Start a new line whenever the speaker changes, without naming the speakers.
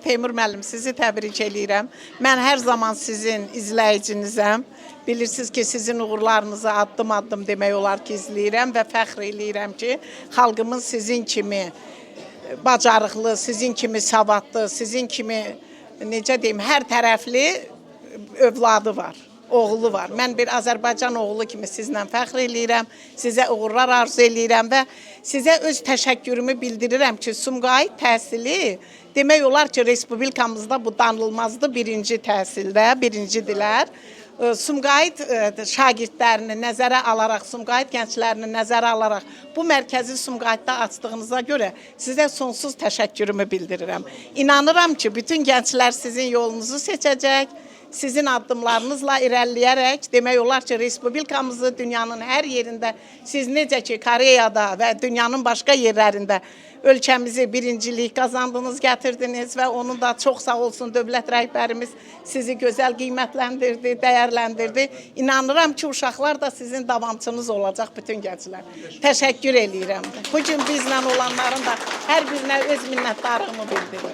Teymur müəllim, sizi təbrik eləyirəm. Mən hər zaman sizin izləyicinizəm. Bilirsiniz ki, sizin uğurlarınızı addım-addım demək olar ki, izləyirəm və fəxr eləyirəm ki, xalqımız sizin kimi bacarıqlı, sizin kimi savadlı, sizin kimi, necə deyim, hər tərəfli övladı var, oğlu var. Mən bir Azərbaycan oğlu kimi sizlə fəxr eləyirəm, sizə uğurlar arzu eləyirəm və sizə öz təşəkkürümü bildirirəm ki, Sumqayıt təhsili demək olar ki, respublikamızda bu danılmazdı birinci təhsildə, birincilər. Sumqayıt şagirdlərini nəzərə alaraq, Sumqayıt gənclərini nəzərə alaraq bu mərkəzi Sumqayıtda açdığınıza görə sizə sonsuz təşəkkürümü bildirirəm. İnanıram ki, bütün gənclər sizin yolunuzu seçəcək, sizin addımlarınızla irəliləyərək demək olar ki, respublikamızı dünyanın hər yerində, siz necə ki, Koreyada və dünyanın başqa yerlərində ölkəmizi birincilik qazandınız, gətirdiniz və onun da çox sağ olsun dövlət rəhbərimiz sizi gözəl qiymətləndirdi, dəyərləndirdi. İnanıram ki, uşaqlar da sizin davamçınız olacaq bütün gənclər. Təşəkkür eləyirəm. Bu gün bizlə olanların da hər birinə öz minnətdarlığımı bildirirəm.